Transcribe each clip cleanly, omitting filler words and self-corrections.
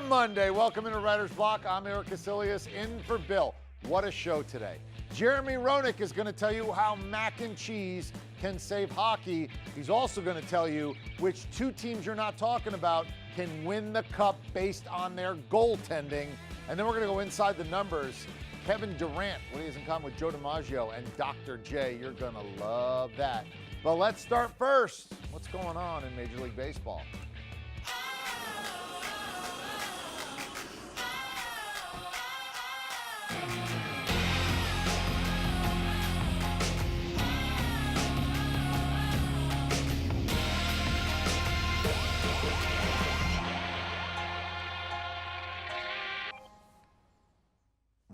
Monday. Welcome into Writer's Block. I'm Erik Kuselias in for Bill. What a show today. Jeremy Roenick is going to tell you how mac and cheese can save hockey. He's also going to tell you which two teams you're not talking about can win the cup based on their goaltending. And then we're going to go inside the numbers. Kevin Durant, what he has in common with Joe DiMaggio and Dr. J. You're going to love that. But let's start first. What's going on in Major League Baseball?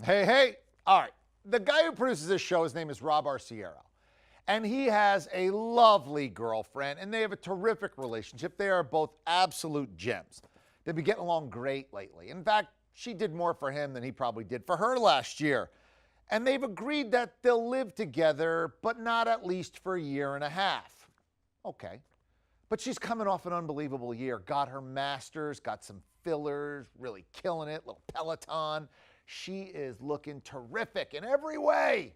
Hey. All right. The guy who produces this show, his name is Rob Arciero. And he has a lovely girlfriend, and they have a terrific relationship. They are both absolute gems. They've been getting along great lately. In fact, she did more for him than he probably did for her last year. And they've agreed that they'll live together, but not at least for a year and a half. Okay. But she's coming off an unbelievable year. Got her master's, got some fillers, really killing it, little Peloton. She is looking terrific in every way.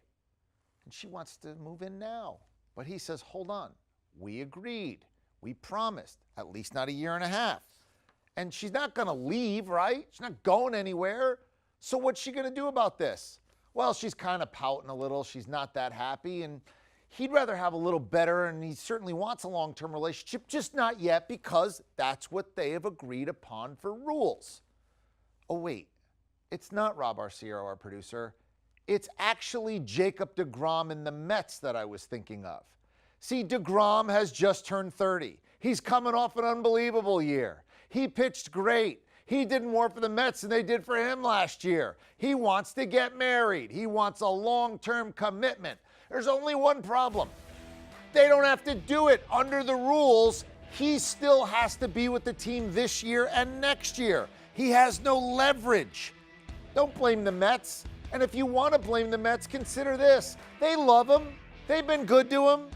And she wants to move in now. But he says, hold on. We agreed. We promised. At least not a year and a half. And she's not going to leave, right? She's not going anywhere. So what's she going to do about this? Well, she's kind of pouting a little. She's not that happy. And he'd rather have a little better, and he certainly wants a long-term relationship, just not yet, because that's what they have agreed upon for rules. Oh, wait. It's not Rob Arciero, our producer. It's actually Jacob deGrom in the Mets that I was thinking of. See, deGrom has just turned 30. He's coming off an unbelievable year. He pitched great. He did more for the Mets than they did for him last year. He wants to get married. He wants a long-term commitment. There's only one problem. They don't have to do it under the rules. He still has to be with the team this year and next year. He has no leverage. Don't blame the Mets. And if you want to blame the Mets, consider this. They love him. They've been good to him.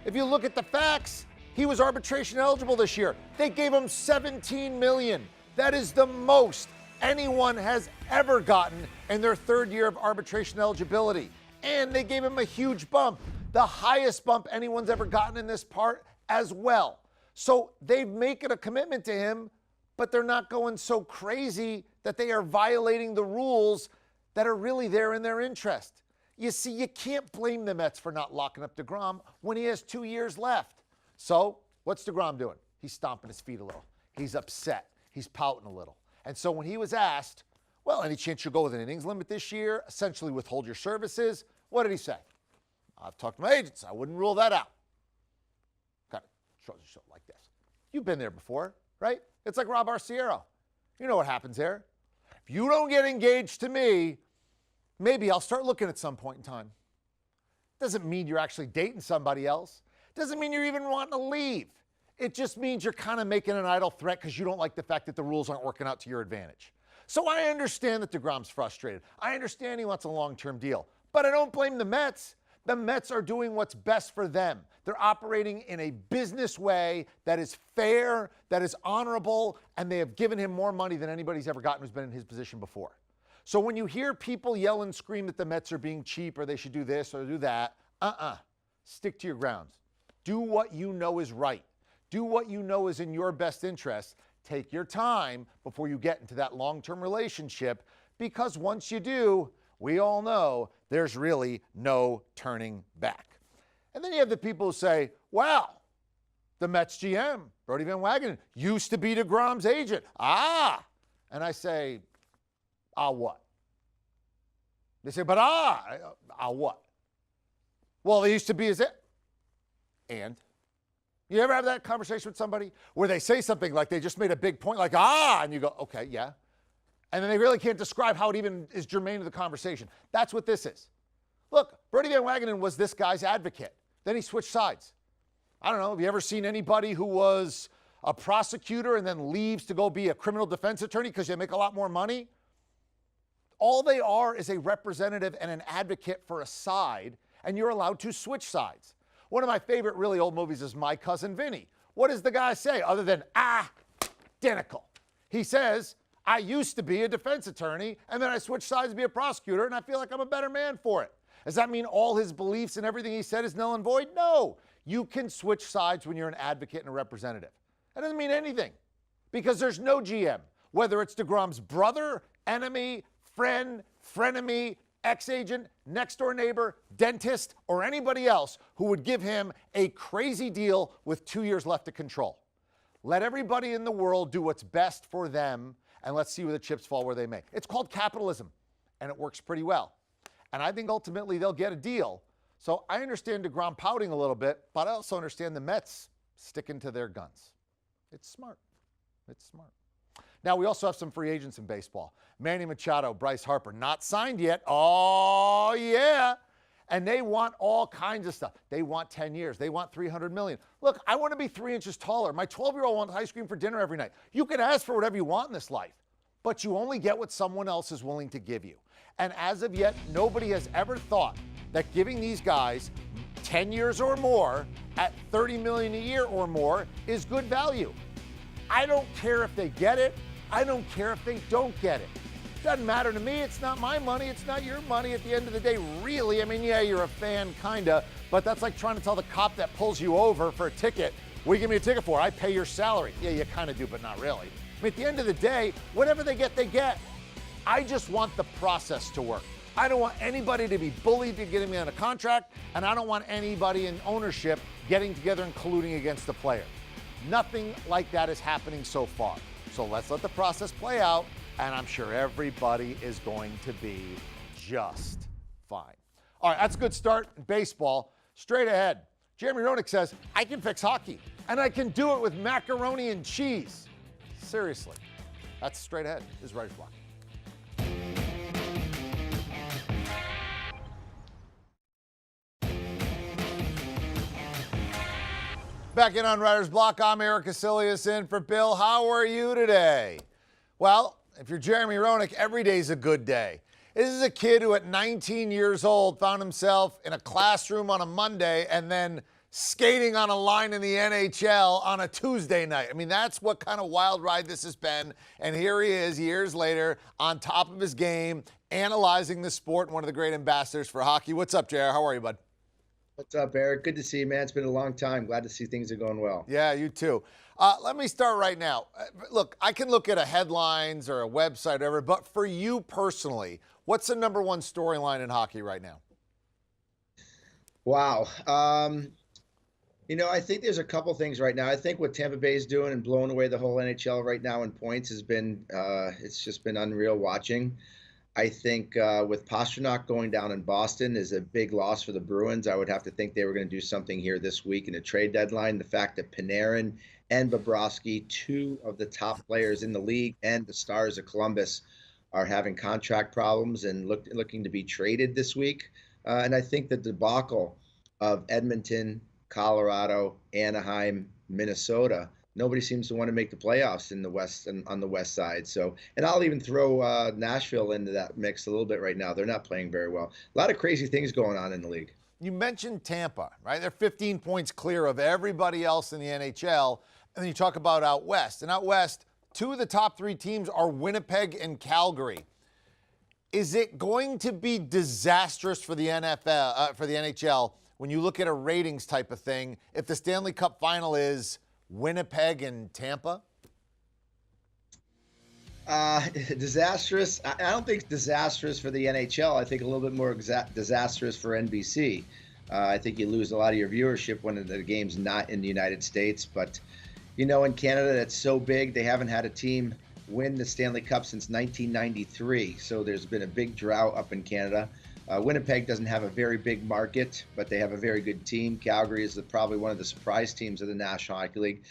If you look at the facts, he was arbitration eligible this year. They gave him $17 million. That is the most anyone has ever gotten in their third year of arbitration eligibility. And they gave him a huge bump, the highest bump anyone's ever gotten in this part as well. So they make it a commitment to him, but they're not going so crazy that they are violating the rules that are really there in their interest. You see, you can't blame the Mets for not locking up deGrom when he has 2 years left. So what's deGrom doing? He's stomping his feet a little. He's upset. He's pouting a little. And so when he was asked, well, any chance you'll go with an innings limit this year, essentially withhold your services, what did he say? I've talked to my agents. I wouldn't rule that out. Kind of shrugs his shoulder like this. You've been there before, right? It's like Rob Arciero. You know what happens there. If you don't get engaged to me, maybe I'll start looking at some point in time. Doesn't mean you're actually dating somebody else. Doesn't mean you're even wanting to leave. It just means you're kind of making an idle threat because you don't like the fact that the rules aren't working out to your advantage. So I understand that deGrom's frustrated. I understand he wants a long-term deal. But I don't blame the Mets. The Mets are doing what's best for them. They're operating in a business way that is fair, that is honorable, and they have given him more money than anybody's ever gotten who's been in his position before. So when you hear people yell and scream that the Mets are being cheap or they should do this or do that, stick to your grounds. Do what you know is right. Do what you know is in your best interest. Take your time before you get into that long-term relationship, because once you do, we all know there's really no turning back. And then you have the people who say, wow, the Mets GM, Brodie Van Wagenen, used to be deGrom's agent. And I say, what? They say, but what? Well, they used to be his it. And? You ever have that conversation with somebody where they say something like they just made a big point, like, and you go, okay, yeah. And then they really can't describe how it even is germane to the conversation. That's what this is. Look, Brodie Van Wagenen was this guy's advocate. Then he switched sides. I don't know, have you ever seen anybody who was a prosecutor and then leaves to go be a criminal defense attorney because they make a lot more money? All they are is a representative and an advocate for a side, and you're allowed to switch sides. One of my favorite really old movies is My Cousin Vinny. What does the guy say other than, identical? He says, I used to be a defense attorney, and then I switched sides to be a prosecutor, and I feel like I'm a better man for it. Does that mean all his beliefs and everything he said is null and void? No. You can switch sides when you're an advocate and a representative. That doesn't mean anything, because there's no GM, whether it's DeGrom's brother, enemy, friend, frenemy, ex-agent, next-door neighbor, dentist, or anybody else who would give him a crazy deal with 2 years left to control. Let everybody in the world do what's best for them, and let's see where the chips fall where they may. It's called capitalism, and it works pretty well. And I think ultimately they'll get a deal. So I understand DeGrom pouting a little bit, but I also understand the Mets sticking to their guns. It's smart. It's smart. Now, we also have some free agents in baseball. Manny Machado, Bryce Harper, not signed yet. Oh, yeah. And they want all kinds of stuff. They want 10 years. They want $300 million. Look, I want to be 3 inches taller. My 12-year-old wants ice cream for dinner every night. You can ask for whatever you want in this life, but you only get what someone else is willing to give you. And as of yet, nobody has ever thought that giving these guys 10 years or more at $30 million a year or more is good value. I don't care if they get it. I don't care if they don't get it. Doesn't matter to me. It's not my money. It's not your money at the end of the day, really. I mean, yeah, you're a fan, kinda, but that's like trying to tell the cop that pulls you over for a ticket, what do you give me a ticket for? I pay your salary. Yeah, you kind of do, but not really. I mean, at the end of the day, whatever they get, they get. I just want the process to work. I don't want anybody to be bullied to getting me on a contract, and I don't want anybody in ownership getting together and colluding against the player. Nothing like that is happening so far. So let's let the process play out, and I'm sure everybody is going to be just fine. All right, that's a good start in baseball. Straight ahead, Jeremy Roenick says, I can fix hockey, and I can do it with macaroni and cheese. Seriously. That's straight ahead. This is Writer's Block. Back in on Writer's Block, I'm Erik Kuselias in for Bill. How are you today? Well, if you're Jeremy Roenick, every day's a good day. This is a kid who at 19 years old found himself in a classroom on a Monday and then skating on a line in the NHL on a Tuesday night. I mean, that's what kind of wild ride this has been. And here he is years later on top of his game, analyzing the sport, and one of the great ambassadors for hockey. What's up, JR? How are you, bud? What's up, Erik? Good to see you, man. It's been a long time. Glad to see things are going well. Yeah, you too. Let me start right now. Look, I can look at a headlines or a website or whatever, but for you personally, what's the number one storyline in hockey right now? Wow. I think there's a couple things right now. I think what Tampa Bay is doing and blowing away the whole NHL right now in points has been, it's just been unreal watching. I think with Pastrnak going down in Boston is a big loss for the Bruins. I would have to think they were going to do something here this week in a trade deadline. The fact that Panarin and Bobrovsky, two of the top players in the league and the Stars of Columbus, are having contract problems and looking to be traded this week. And I think the debacle of Edmonton, Colorado, Anaheim, Minnesota, nobody seems to want to make the playoffs in the West and on the West side. So, and I'll even throw Nashville into that mix a little bit right now. They're not playing very well. A lot of crazy things going on in the league. You mentioned Tampa, right? They're 15 points clear of everybody else in the NHL. And then you talk about out West. And out West, two of the top three teams are Winnipeg and Calgary. Is it going to be disastrous for the NHL when you look at a ratings type of thing if the Stanley Cup final is Winnipeg and Tampa? Disastrous. I don't think it's disastrous for the NHL. I think a little bit more disastrous for NBC. I think you lose a lot of your viewership when the game's not in the United States. But, in Canada, that's so big. They haven't had a team win the Stanley Cup since 1993. So there's been a big drought up in Canada. Winnipeg doesn't have a very big market, but they have a very good team. Calgary is probably one of the surprise teams of the National Hockey League.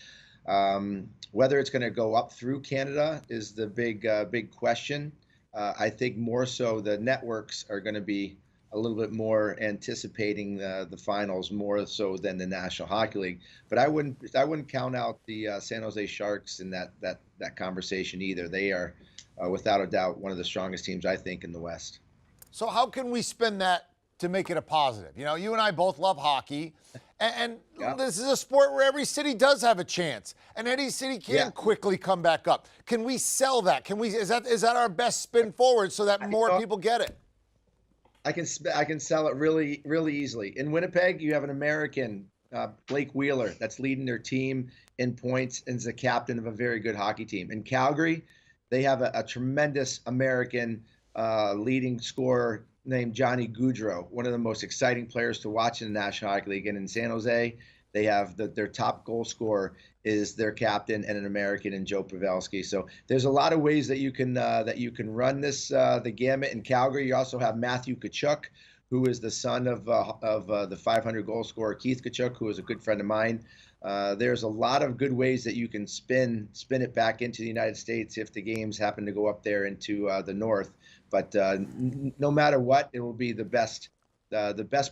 Whether it's going to go up through Canada is the big question. I think more so the networks are going to be a little bit more anticipating the finals more so than the National Hockey League. But I wouldn't count out the San Jose Sharks in that conversation either. They are without a doubt one of the strongest teams, I think, in the West. So how can we spin that to make it a positive? You and I both love hockey, And Yeah. this is a sport where every city does have a chance, and any city can quickly come back up. Can we sell that? Is that our best spin forward so that more people get it? I can sell it really really easily. In Winnipeg, you have an American, Blake Wheeler, that's leading their team in points and is the captain of a very good hockey team. In Calgary, they have a tremendous American leading scorer named Johnny Gaudreau, one of the most exciting players to watch in the National Hockey League. And in San Jose, they have their top goal scorer is their captain and an American in Joe Pavelski. So there's a lot of ways that you can run this the gamut. In Calgary, you also have Matthew Tkachuk, who is the son of the 500 goal scorer Keith Tkachuk, who is a good friend of mine. There's a lot of good ways that you can spin it back into the United States if the games happen to go up there into the north. But no matter what, it will be the best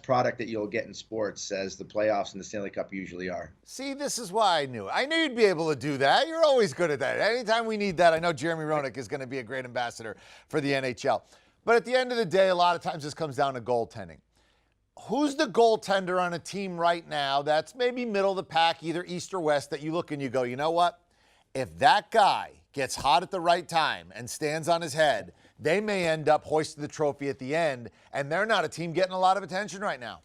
product that you'll get in sports, as the playoffs and the Stanley Cup usually are. See, this is why I knew. I knew you'd be able to do that. You're always good at that. Anytime we need that, I know Jeremy Roenick is going to be a great ambassador for the NHL. But at the end of the day, a lot of times this comes down to goaltending. Who's the goaltender on a team right now that's maybe middle of the pack, either east or west, that you look and you go, you know what? If that guy gets hot at the right time and stands on his head, they may end up hoisting the trophy at the end, and they're not a team getting a lot of attention right now.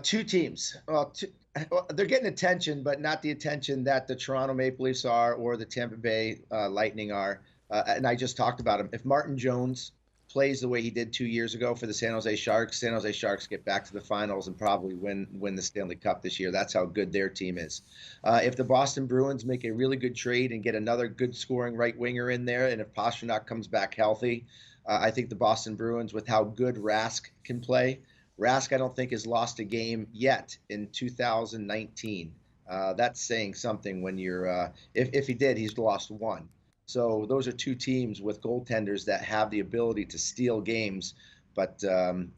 Two teams. They're getting attention, but not the attention that the Toronto Maple Leafs are or the Tampa Bay Lightning are. And I just talked about him. If Martin Jones plays the way he did 2 years ago for the San Jose Sharks get back to the finals and probably win the Stanley Cup this year. That's how good their team is. If the Boston Bruins make a really good trade and get another good scoring right winger in there, and if Pastrnak comes back healthy, I think the Boston Bruins, with how good Rask can play, Rask I don't think has lost a game yet in 2019. That's saying something when you're if he did, he's lost one. So those are two teams with goaltenders that have the ability to steal games, but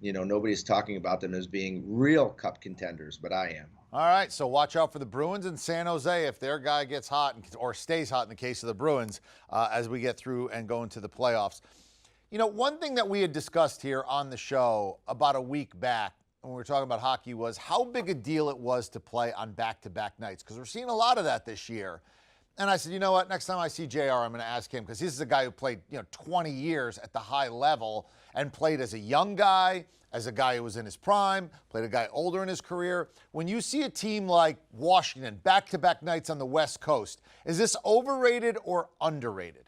nobody's talking about them as being real cup contenders, but I am. All right, so watch out for the Bruins in San Jose if their guy gets hot or stays hot in the case of the Bruins as we get through and go into the playoffs. You know, one thing that we had discussed here on the show about a week back when we were talking about hockey was how big a deal it was to play on back-to-back nights, because we're seeing a lot of that this year. And I said, you know what, next time I see JR, I'm going to ask him, because this is a guy who played 20 years at the high level and played as a young guy, as a guy who was in his prime, played a guy older in his career. When you see a team like Washington, back-to-back nights on the West Coast, is this overrated or underrated?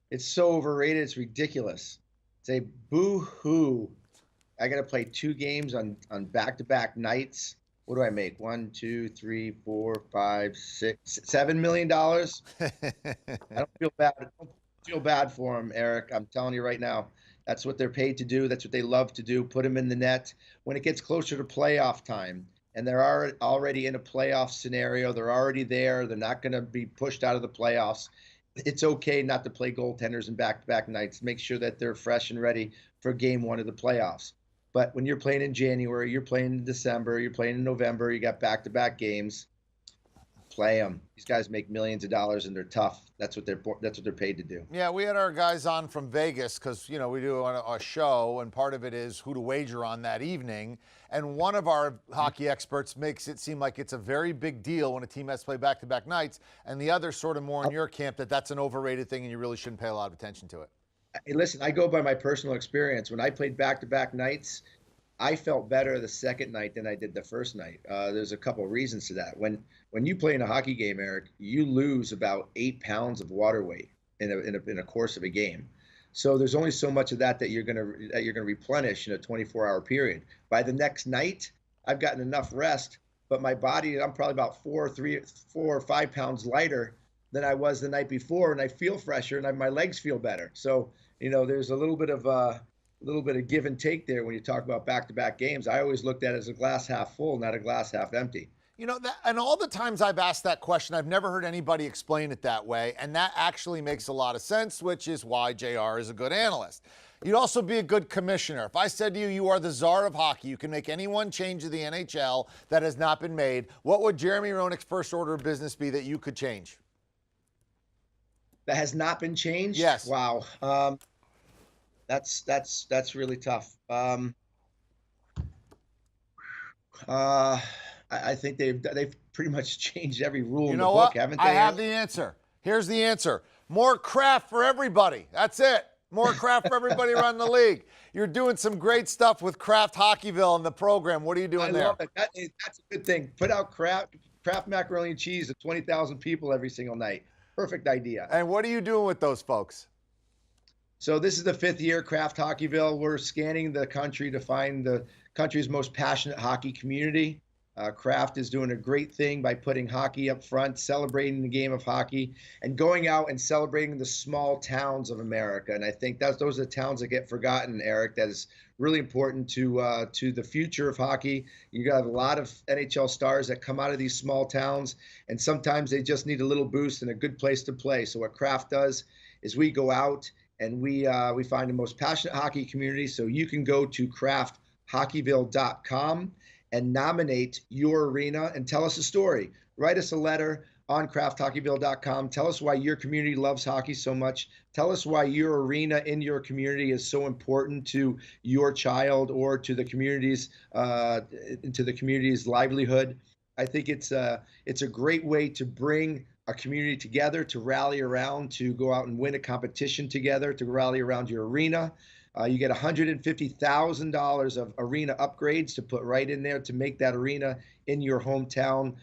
It's so overrated, it's ridiculous. Say, boo-hoo. I got to play 2 games on back-to-back nights. What do I make? 1, 2, 3, 4, 5, 6, $7 million. I don't feel bad. I don't feel bad for them, Eric. I'm telling you right now. That's what they're paid to do. That's what they love to do. Put them in the net. When it gets closer to playoff time, and they're already in a playoff scenario, they're already there. They're not going to be pushed out of the playoffs. It's okay not to play goaltenders in back-to-back nights. Make sure that they're fresh and ready for game 1 of the playoffs. But when you're playing in January, you're playing in December, you're playing in November, you got back-to-back games, play them. These guys make millions of dollars and they're tough. That's what they're paid to do. Yeah, we had our guys on from Vegas because, we do a show, and part of it is who to wager on that evening. And one of our hockey experts makes it seem like it's a very big deal when a team has to play back-to-back nights, and the other sort of more in your camp that that's an overrated thing and you really shouldn't pay a lot of attention to it. Hey, listen, I go by my personal experience. When I played back-to-back nights, I felt better the second night than I did the first night. There's a couple of reasons to that. When you play in a hockey game, Eric, you lose about 8 pounds of water weight in a course of a game. So there's only so much of that you're gonna replenish in a 24-hour period. By the next night, I've gotten enough rest, but my body, I'm probably about 4 or 5 pounds lighter than I was the night before, and I feel fresher, and my legs feel better. So there's a little bit of give and take there when you talk about back-to-back games. I always looked at it as a glass half full, not a glass half empty. And all the times I've asked that question, I've never heard anybody explain it that way, and that actually makes a lot of sense, which is why JR is a good analyst. You'd also be a good commissioner. If I said to you, you are the czar of hockey, you can make any one change to the NHL that has not been made, what would Jeremy Roenick's first order of business be that you could change? That has not been changed? Yes. Wow. That's really tough. I think they've pretty much changed every rule You in the know book, what? haven't they? I have the answer. Here's the answer. More craft for everybody. That's it. More craft for everybody around the league. You're doing some great stuff with Kraft Hockeyville in the program. What are you doing there? I love it. That's a good thing. Put out Kraft macaroni and cheese to 20,000 people every single night. Perfect idea. And what are you doing with those folks? So this is the 5th year, Kraft Hockeyville. We're scanning the country to find the country's most passionate hockey community. Kraft is doing a great thing by putting hockey up front, celebrating the game of hockey, and going out and celebrating the small towns of America. And I think those are the towns that get forgotten, Eric. That is really important to the future of hockey. You got a lot of NHL stars that come out of these small towns, and sometimes they just need a little boost and a good place to play. So what Kraft does is we go out and we find the most passionate hockey community. So you can go to krafthockeyville.com and nominate your arena and tell us a story. Write us a letter on krafthockeyville.com. Tell us why your community loves hockey so much. Tell us why your arena in your community is so important to your child or to the community's livelihood. I think it's a great way to bring a community together, to rally around, to go out and win a competition together, to rally around your arena. You get $150,000 of arena upgrades to put right in there to make that arena in your hometown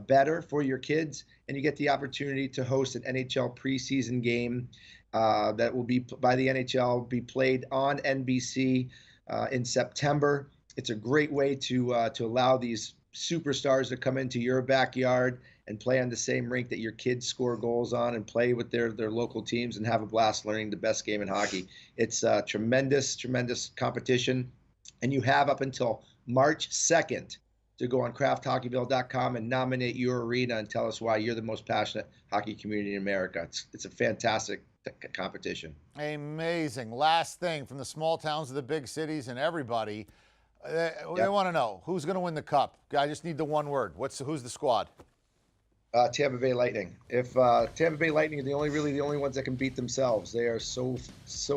better for your kids. And you get the opportunity to host an NHL preseason game that will be by the NHL, be played on NBC in September. It's a great way to allow these superstars to come into your backyard and play on the same rink that your kids score goals on and play with their local teams and have a blast learning the best game in hockey. It's a tremendous competition. And you have up until March 2nd to go on krafthockeyville.com and nominate your arena and tell us why you're the most passionate hockey community in America. It's a fantastic competition. Amazing. Last thing, from the small towns to the big cities and everybody, they want to know who's going to win the cup. I just need the one word. Who's the squad? Tampa Bay Lightning. If Tampa Bay Lightning are the only ones that can beat themselves. They are so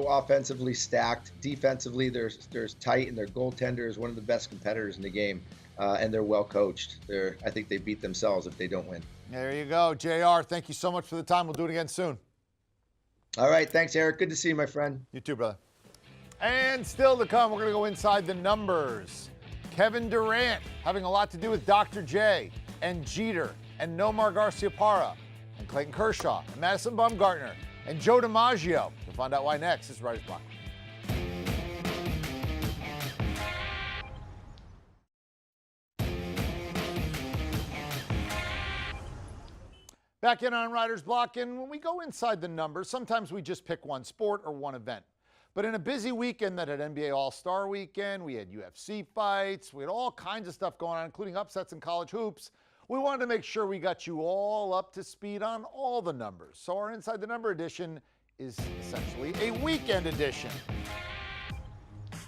offensively stacked. Defensively, they're tight, and their goaltender is one of the best competitors in the game. And they're well coached. I think they beat themselves if they don't win. There you go, JR. Thank you so much for the time. We'll do it again soon. All right, thanks, Eric. Good to see you, my friend. You too, brother. And still to come, we're going to go inside the numbers. Kevin Durant having a lot to do with Dr. J and Jeter and Nomar Garciaparra and Clayton Kershaw and Madison Bumgarner and Joe DiMaggio. We'll find out why next. This is Writer's Block. Back in on Writer's Block, and when we go inside the numbers, sometimes we just pick one sport or one event. But in a busy weekend that had NBA All-Star Weekend, we had UFC fights, we had all kinds of stuff going on, including upsets in college hoops. We wanted to make sure we got you all up to speed on all the numbers. So our Inside the Number edition is essentially a weekend edition.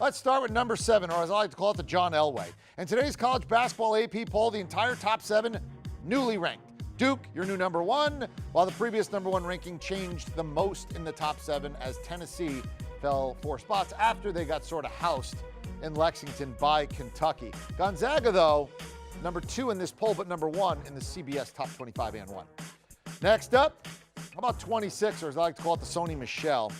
Let's start with number 7, or as I like to call it, the John Elway. In today's college basketball AP poll, the entire top 7 newly ranked. Duke, your new number 1, while the previous number 1 ranking changed the most in the top 7 as Tennessee fell 4 spots after they got sort of housed in Lexington by Kentucky. Gonzaga, though, number 2 in this poll, but number 1 in the CBS Top 25 and 1. Next up, how about 26, or as I like to call it, the Sony Michel.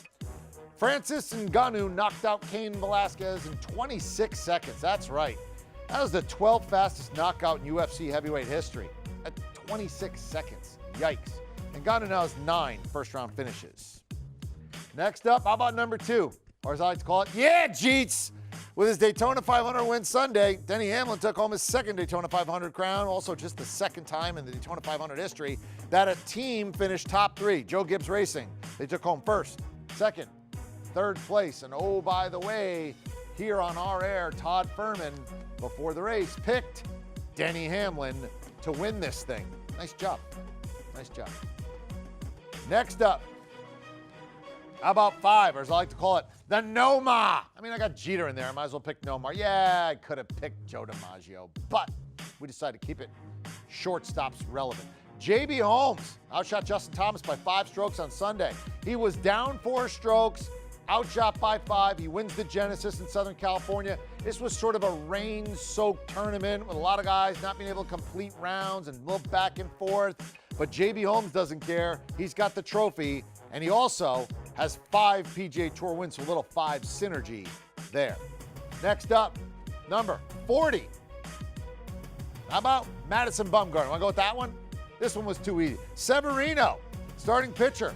Francis Ngannou knocked out Cain Velasquez in 26 seconds. That's right. That was the 12th fastest knockout in UFC heavyweight history at 26 seconds. Yikes. Ngannou now has 9 first-round finishes. Next up, how about number 2, or as I like to call it, yeah, Jeets! With his Daytona 500 win Sunday, Denny Hamlin took home his second Daytona 500 crown, also just the second time in the Daytona 500 history that a team finished top 3. Joe Gibbs Racing, they took home first, second, third place. And oh, by the way, here on our air, Todd Furman, before the race, picked Denny Hamlin to win this thing. Nice job. Nice job. Next up, how about 5, or as I like to call it, the Nomar. I mean, I got Jeter in there. I might as well pick Nomar. Yeah, I could have picked Joe DiMaggio, but we decided to keep it shortstops relevant. J.B. Holmes outshot Justin Thomas by 5 strokes on Sunday. He was down 4 strokes, outshot by 5. He wins the Genesis in Southern California. This was sort of a rain-soaked tournament with a lot of guys not being able to complete rounds and move back and forth. But J.B. Holmes doesn't care. He's got the trophy, and he also has 5 PGA Tour wins, so a little 5 synergy there. Next up, number 40. How about Madison Bumgarner? Want to go with that one? This one was too easy. Severino, starting pitcher,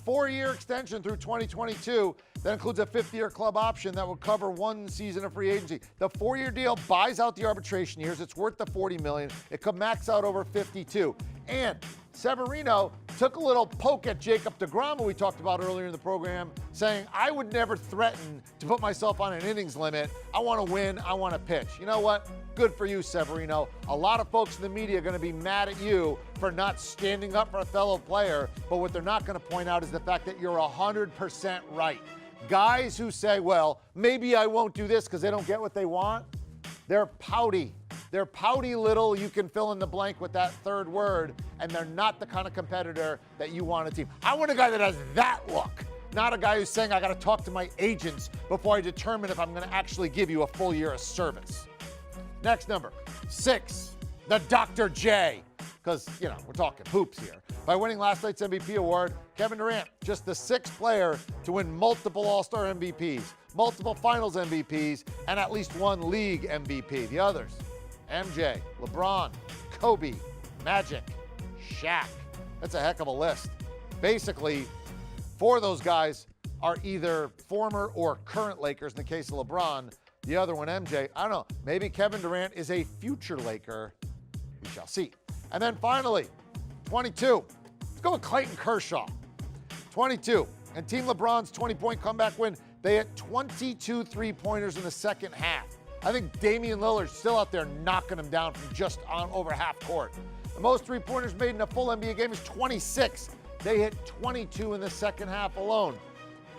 4-year extension through 2022. That includes a 5th-year club option that will cover 1 season of free agency. The 4-year deal buys out the arbitration years. It's worth the $40 million. It could max out over 52. And Severino took a little poke at Jacob deGrom, who we talked about earlier in the program, saying, I would never threaten to put myself on an innings limit. I want to win. I want to pitch. You know what? Good for you, Severino. A lot of folks in the media are going to be mad at you for not standing up for a fellow player, but what they're not going to point out is the fact that you're 100% right. Guys who say, well, maybe I won't do this because they don't get what they want, they're pouty. They're pouty little, you can fill in the blank with that third word, and they're not the kind of competitor that you want a team. I want a guy that has that look, not a guy who's saying I got to talk to my agents before I determine if I'm going to actually give you a full year of service. Next number, 6, the Dr. J, because, you know, we're talking hoops here. By winning last night's MVP award, Kevin Durant, just the 6th player to win multiple All-Star MVPs, multiple Finals MVPs, and at least 1 league MVP. The others, MJ, LeBron, Kobe, Magic, Shaq. That's a heck of a list. Basically, 4 of those guys are either former or current Lakers in the case of LeBron. The other one, MJ, I don't know, maybe Kevin Durant is a future Laker. We shall see. And then finally, 22. Let's go with Clayton Kershaw. 22. And Team LeBron's 20-point comeback win, they hit 22 3-pointers in the second half. I think Damian Lillard's still out there knocking them down from just on over half court. The most 3-pointers made in a full NBA game is 26. They hit 22 in the second half alone.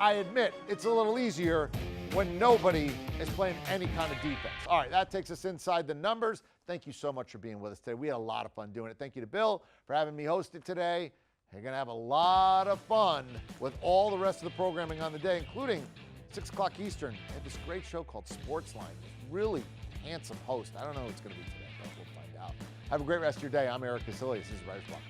I admit, it's a little easier when nobody is playing any kind of defense. All right, that takes us inside the numbers. Thank you so much for being with us today. We had a lot of fun doing it. Thank you to Bill for having me host it today. You're going to have a lot of fun with all the rest of the programming on the day, including 6 o'clock Eastern. They have this great show called Sportsline. Really handsome host. I don't know who it's going to be today, but we'll find out. Have a great rest of your day. I'm Erik Kuselias. This is Writer's Block.